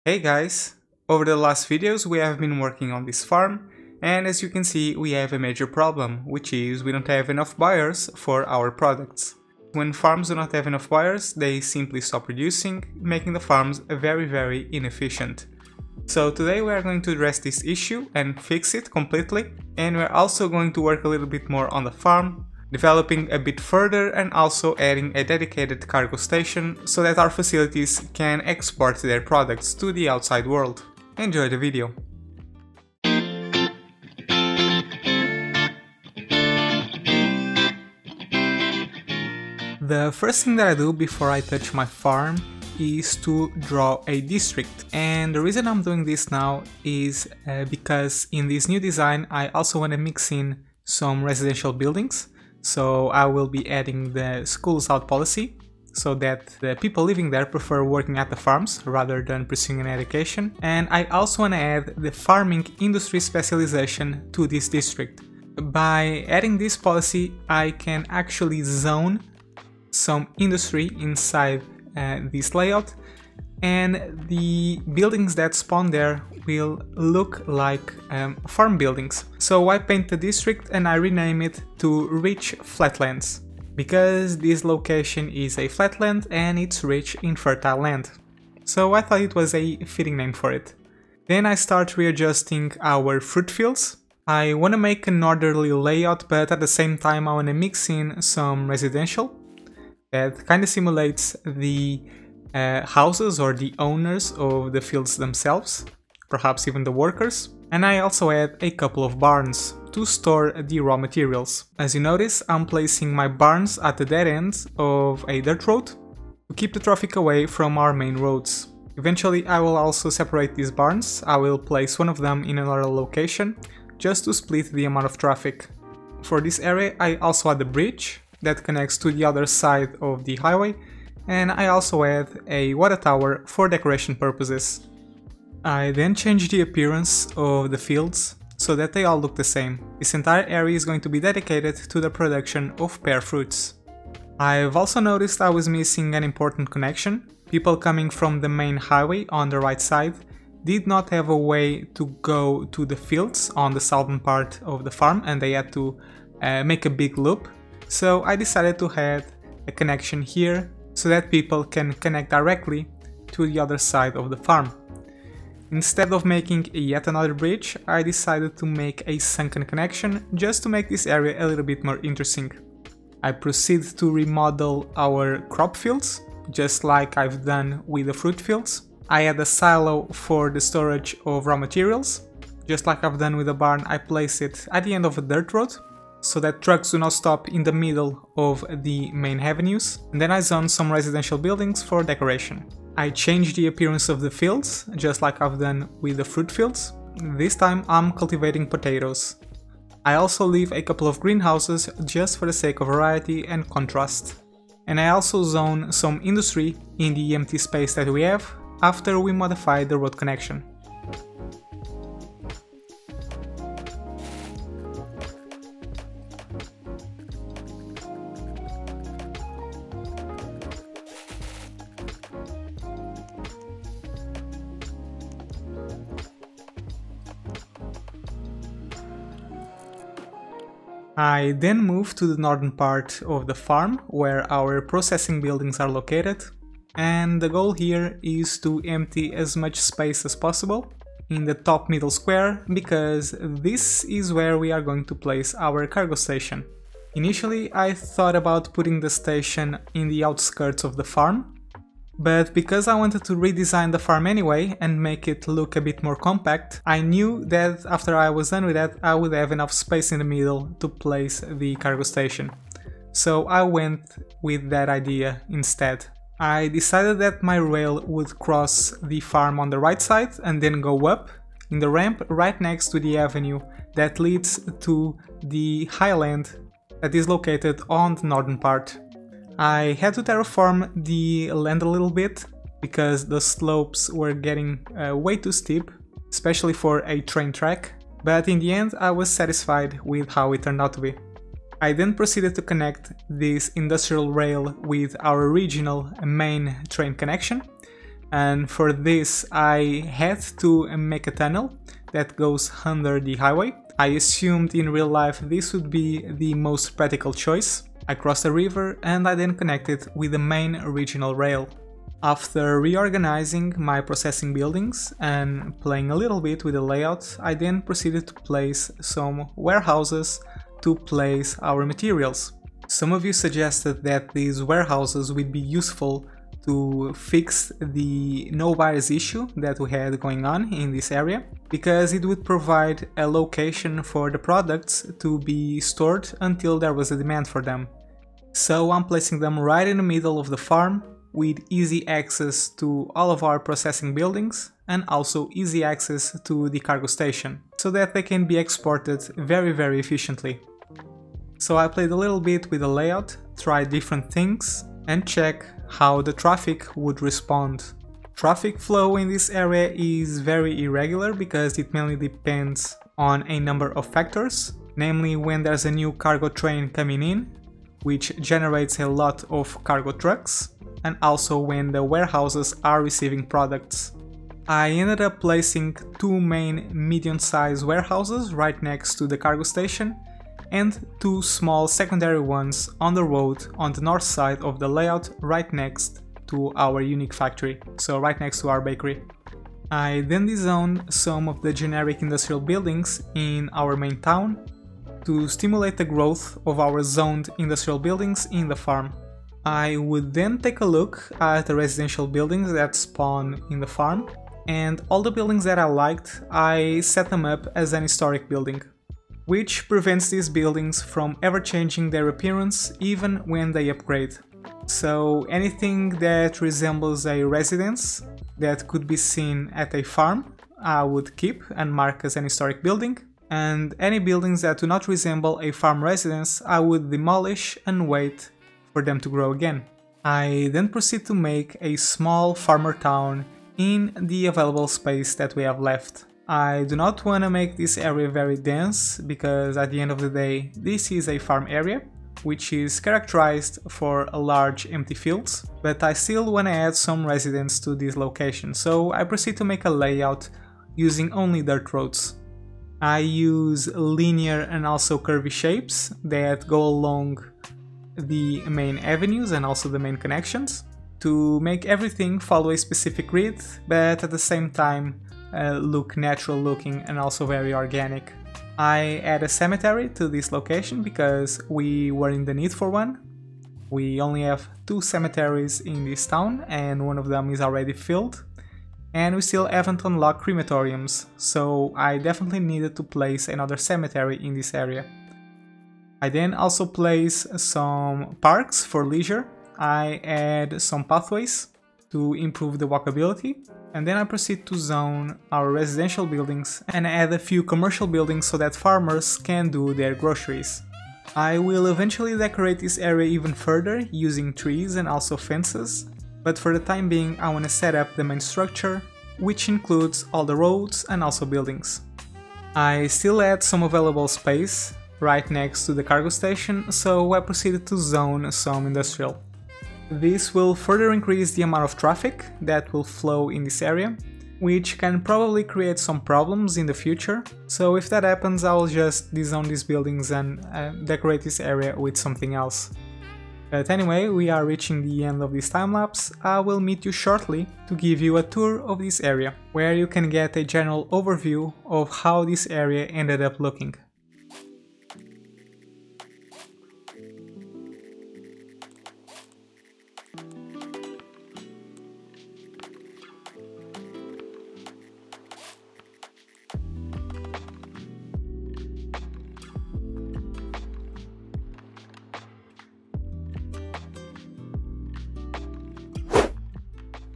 Hey guys! Over the last videos we have been working on this farm, and as you can see we have a major problem, which is we don't have enough buyers for our products. When farms do not have enough buyers, they simply stop producing, making the farms very inefficient. So today we are going to address this issue and fix it completely, and we're also going to work a little bit more on the farm, developing a bit further and also adding a dedicated cargo station so that our facilities can export their products to the outside world. Enjoy the video! The first thing that I do before I touch my farm is to draw a district, and the reason I'm doing this now is because in this new design I also want to mix in some residential buildings. So I will be adding the schools out policy so that the people living there prefer working at the farms rather than pursuing an education, and I also want to add the farming industry specialization to this district. By adding this policy I can actually zone some industry inside this layout, and the buildings that spawn there will look like farm buildings. So I paint the district and I rename it to Rich Flatlands, because this location is a flatland and it's rich in fertile land. So I thought it was a fitting name for it. Then I start readjusting our fruit fields. I want to make an orderly layout, but at the same time I want to mix in some residential that kind of simulates the houses or the owners of the fields themselves, perhaps even the workers. And I also add a couple of barns to store the raw materials. As you notice, I'm placing my barns at the dead ends of a dirt road to keep the traffic away from our main roads. Eventually I will also separate these barns. I will place one of them in another location just to split the amount of traffic. For this area I also add a bridge that connects to the other side of the highway, and I also add a water tower for decoration purposes. I then change the appearance of the fields so that they all look the same. This entire area is going to be dedicated to the production of pear fruits. I've also noticed I was missing an important connection. People coming from the main highway on the right side did not have a way to go to the fields on the southern part of the farm, and they had to make a big loop. So I decided to add a connection here so that people can connect directly to the other side of the farm. Instead of making yet another bridge, I decided to make a sunken connection just to make this area a little bit more interesting. I proceed to remodel our crop fields, just like I've done with the fruit fields. I add a silo for the storage of raw materials. Just like I've done with the barn, I place it at the end of a dirt road, so that trucks do not stop in the middle of the main avenues. And then I zone some residential buildings for decoration. I change the appearance of the fields, just like I've done with the fruit fields. This time I'm cultivating potatoes. I also leave a couple of greenhouses just for the sake of variety and contrast. And I also zone some industry in the empty space that we have after we modify the road connection. I then move to the northern part of the farm where our processing buildings are located, and the goal here is to empty as much space as possible in the top middle square, because this is where we are going to place our cargo station. Initially I thought about putting the station in the outskirts of the farm, but because I wanted to redesign the farm anyway and make it look a bit more compact, I knew that after I was done with that I would have enough space in the middle to place the cargo station. So I went with that idea instead. I decided that my rail would cross the farm on the right side and then go up in the ramp right next to the avenue that leads to the highland that is located on the northern part. I had to terraform the land a little bit because the slopes were getting way too steep, especially for a train track, but in the end I was satisfied with how it turned out to be. I then proceeded to connect this industrial rail with our regional main train connection, And for this I had to make a tunnel that goes under the highway. I assumed in real life this would be the most practical choice. I crossed a river and I then connected with the main regional rail. After reorganizing my processing buildings and playing a little bit with the layout, I then proceeded to place some warehouses to place our materials. Some of you suggested that these warehouses would be useful to fix the no buyers issue that we had going on in this area, because it would provide a location for the products to be stored until there was a demand for them. So I'm placing them right in the middle of the farm, with easy access to all of our processing buildings and also easy access to the cargo station, so that they can be exported very efficiently. So I played a little bit with the layout, tried different things and check how the traffic would respond. Traffic flow in this area is very irregular because it mainly depends on a number of factors, namely when there's a new cargo train coming in, which generates a lot of cargo trucks, and also when the warehouses are receiving products. I ended up placing two main medium-sized warehouses right next to the cargo station and two small secondary ones on the road on the north side of the layout right next to our unique factory, so right next to our bakery. I then dezoned some of the generic industrial buildings in our main town to stimulate the growth of our zoned industrial buildings in the farm. I would then take a look at the residential buildings that spawn in the farm, and all the buildings that I liked, I set them up as an historic building, which prevents these buildings from ever changing their appearance even when they upgrade. So anything that resembles a residence that could be seen at a farm, I would keep and mark as an historic building, and any buildings that do not resemble a farm residence, I would demolish and wait for them to grow again. I then proceed to make a small farmer town in the available space that we have left. I do not want to make this area very dense because at the end of the day this is a farm area, which is characterized for a large empty fields, but I still want to add some residents to this location, so I proceed to make a layout using only dirt roads. I use linear and also curvy shapes that go along the main avenues and also the main connections to make everything follow a specific grid, but at the same time look natural looking and also very organic. I add a cemetery to this location because we were in the need for one. We only have two cemeteries in this town and one of them is already filled, and we still haven't unlocked crematoriums, so I definitely needed to place another cemetery in this area. I then also place some parks for leisure. I add some pathways to improve the walkability, and then I proceed to zone our residential buildings and add a few commercial buildings so that farmers can do their groceries. I will eventually decorate this area even further using trees and also fences, but for the time being I want to set up the main structure, which includes all the roads and also buildings. I still add some available space right next to the cargo station, so I proceeded to zone some industrial. This will further increase the amount of traffic that will flow in this area, which can probably create some problems in the future, so if that happens I will just dezone these buildings and decorate this area with something else. But anyway, we are reaching the end of this time-lapse. I will meet you shortly to give you a tour of this area, where you can get a general overview of how this area ended up looking.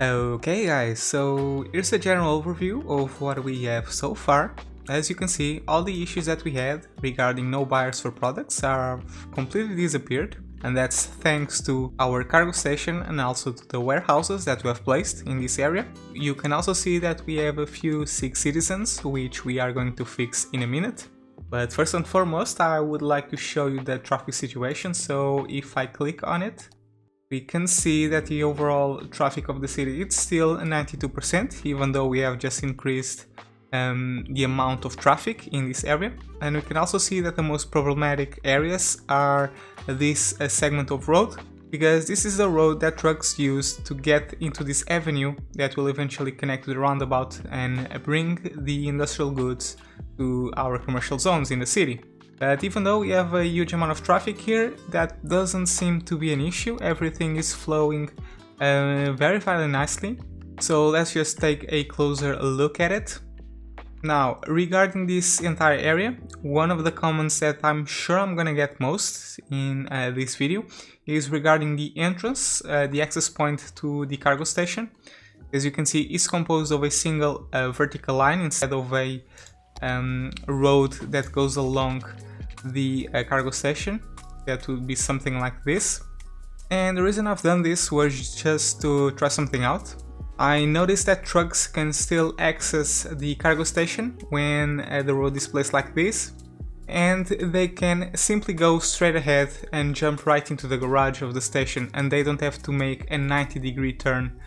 Okay guys, so here's a general overview of what we have so far. As you can see, all the issues that we had regarding no buyers for products have completely disappeared, and that's thanks to our cargo station and also to the warehouses that we have placed in this area. You can also see that we have a few sick citizens, which we are going to fix in a minute. But first and foremost, I would like to show you the traffic situation, so if I click on it, we can see that the overall traffic of the city is still 92%, even though we have just increased the amount of traffic in this area. And we can also see that the most problematic areas are this segment of road, because this is the road that trucks use to get into this avenue that will eventually connect to the roundabout and bring the industrial goods to our commercial zones in the city. But even though we have a huge amount of traffic here, that doesn't seem to be an issue. Everything is flowing very nicely. So let's just take a closer look at it. Now, regarding this entire area, one of the comments that I'm sure I'm gonna get most in this video is regarding the entrance, the access point to the cargo station. As you can see, it's composed of a single vertical line instead of a road that goes along the cargo station. That would be something like this. And the reason I've done this was just to try something out. I noticed that trucks can still access the cargo station when the road is placed like this, and they can simply go straight ahead and jump right into the garage of the station, and they don't have to make a 90-degree turn.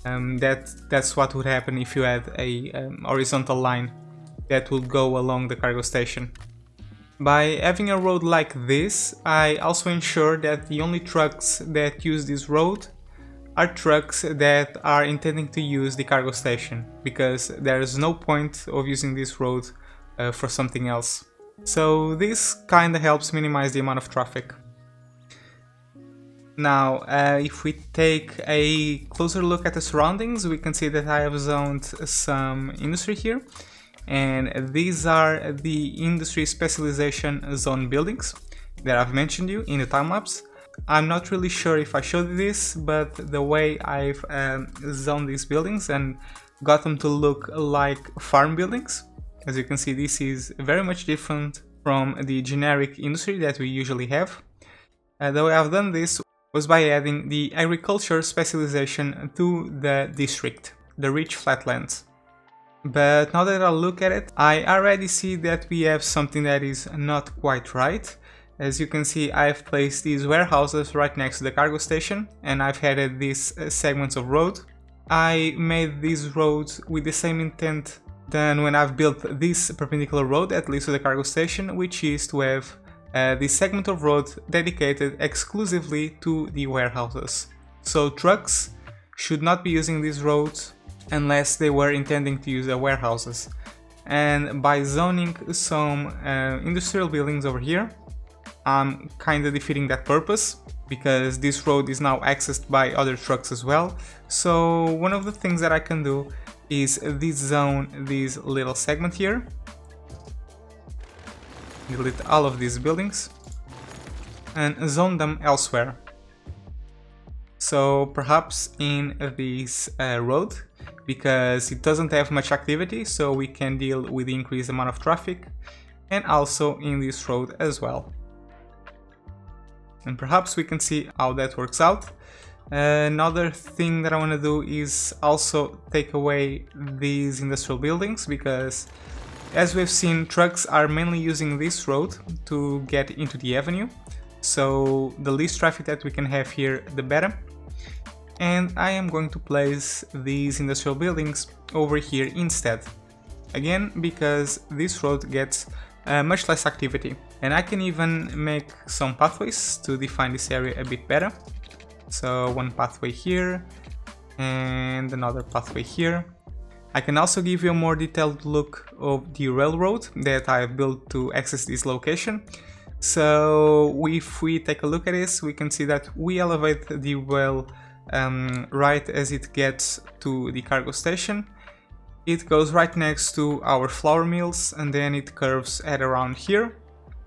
That's what would happen if you had a horizontal line that would go along the cargo station. By having a road like this, I also ensure that the only trucks that use this road are trucks that are intending to use the cargo station, because there is no point of using this road for something else. So this kinda helps minimize the amount of traffic. Now, if we take a closer look at the surroundings, we can see that I have zoned some industry here. And these are the industry specialization zone buildings that I've mentioned you in the time-lapse. I'm not really sure if I showed you this, but the way I've zoned these buildings and got them to look like farm buildings. As you can see, this is very much different from the generic industry that we usually have. The way I've done this was by adding the agriculture specialization to the district, the rich flatlands. But now that I look at it, I already see that we have something that is not quite right. As you can see, I've placed these warehouses right next to the cargo station, and I've added these segments of road. I made these roads with the same intent than when I've built this perpendicular road that leads to the cargo station, which is to have this segment of road dedicated exclusively to the warehouses. So trucks should not be using these roads unless they were intending to use the warehouses. And by zoning some industrial buildings over here, I'm kinda defeating that purpose, because this road is now accessed by other trucks as well. So one of the things that I can do is dezone this little segment here, delete all of these buildings, and zone them elsewhere. So perhaps in this road, because it doesn't have much activity, so we can deal with the increased amount of traffic, and also in this road as well. And perhaps we can see how that works out. Another thing that I want to do is also take away these industrial buildings, because as we've seen, trucks are mainly using this road to get into the avenue, so the least traffic that we can have here, the better. And I am going to place these industrial buildings over here instead. Again, because this road gets much less activity. And I can even make some pathways to define this area a bit better. So one pathway here and another pathway here. I can also give you a more detailed look of the railroad that I have built to access this location. So if we take a look at this, we can see that we elevate the rail right as it gets to the cargo station. It goes right next to our flour mills, and then it curves at around here.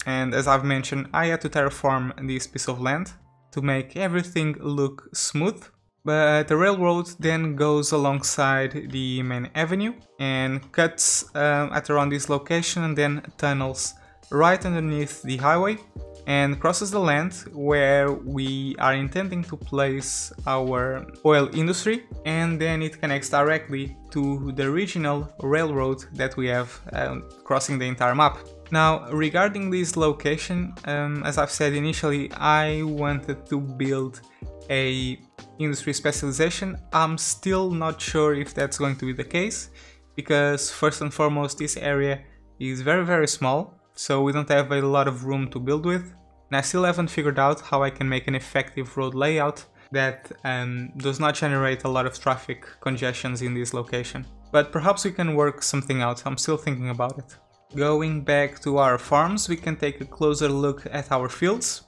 And as I've mentioned, I had to terraform this piece of land to make everything look smooth. But the railroad then goes alongside the main avenue and cuts at around this location, and then tunnels right underneath the highway. and crosses the land where we are intending to place our oil industry, and then it connects directly to the regional railroad that we have crossing the entire map. Now, regarding this location, as I've said initially, I wanted to build a industry specialization. I'm still not sure if that's going to be the case, because first and foremost, this area is very small, so we don't have a lot of room to build with, and I still haven't figured out how I can make an effective road layout that does not generate a lot of traffic congestions in this location. But perhaps we can work something out. I'm still thinking about it. Going back to our farms, we can take a closer look at our fields.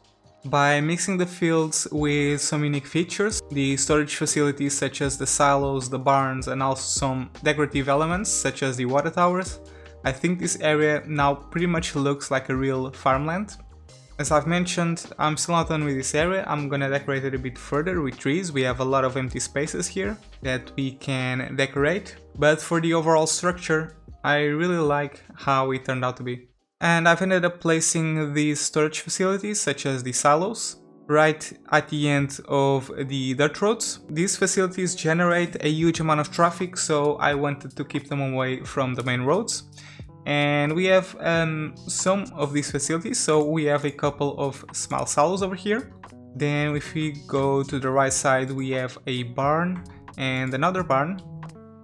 By mixing the fields with some unique features, the storage facilities such as the silos, the barns, and also some decorative elements such as the water towers, I think this area now pretty much looks like a real farmland. As I've mentioned, I'm still not done with this area. I'm gonna decorate it a bit further with trees. We have a lot of empty spaces here that we can decorate, but for the overall structure, I really like how it turned out to be. And I've ended up placing these storage facilities, such as the silos, right at the end of the dirt roads. These facilities generate a huge amount of traffic, so I wanted to keep them away from the main roads. And we have some of these facilities, so we have a couple of small silos over here. Then if we go to the right side, we have a barn and another barn.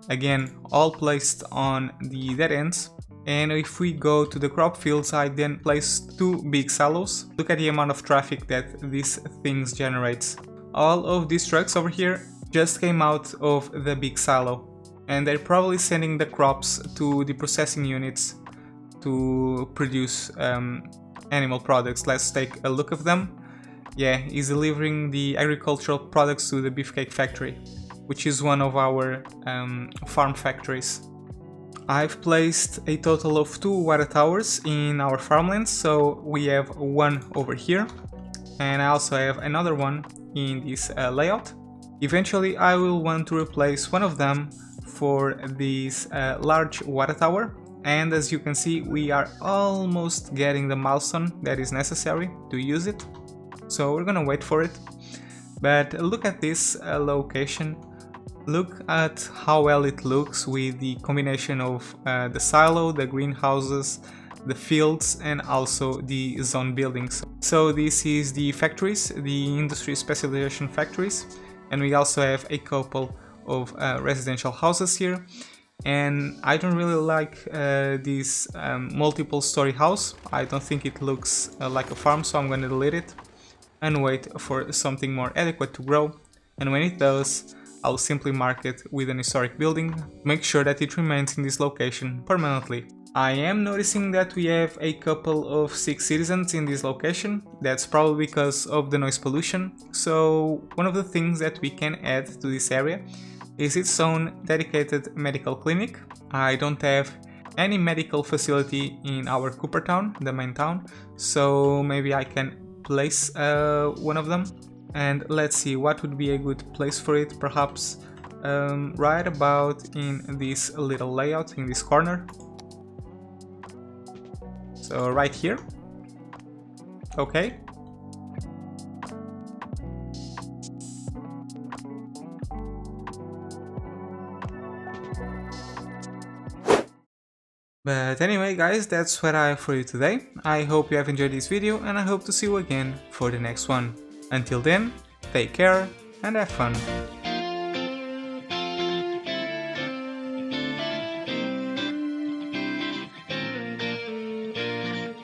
Again, all placed on the dead ends. And if we go to the crop fields, I then placed two big silos. Look at the amount of traffic that these things generates. All of these trucks over here just came out of the big silo, and they're probably sending the crops to the processing units to produce animal products. Let's take a look at them. Yeah, he's delivering the agricultural products to the beefcake factory, which is one of our farm factories. I've placed a total of 2 water towers in our farmlands, so we have one over here, and I also have another one in this layout. Eventually I will want to replace one of them for this large water tower, and as you can see, we are almost getting the milestone that is necessary to use it, so we're gonna wait for it. But look at this location. Look at how well it looks with the combination of the silo, the greenhouses, the fields, and also the zone buildings. So this is the factories, the industry specialization factories, and we also have a couple of residential houses here. And I don't really like this multiple story house. I don't think it looks like a farm, so I'm gonna delete it and wait for something more adequate to grow. And when it does, I'll simply mark it with an historic building, make sure that it remains in this location permanently. I am noticing that we have a couple of sick citizens in this location. That's probably because of the noise pollution. So one of the things that we can add to this area is its own dedicated medical clinic. I don't have any medical facility in our Cooper town, the main town, so maybe I can place one of them. And let's see, what would be a good place for it? Perhaps right about in this little layout, in this corner. So right here. Okay. But anyway guys, that's what I have for you today. I hope you have enjoyed this video, and I hope to see you again for the next one. Until then, take care and have fun.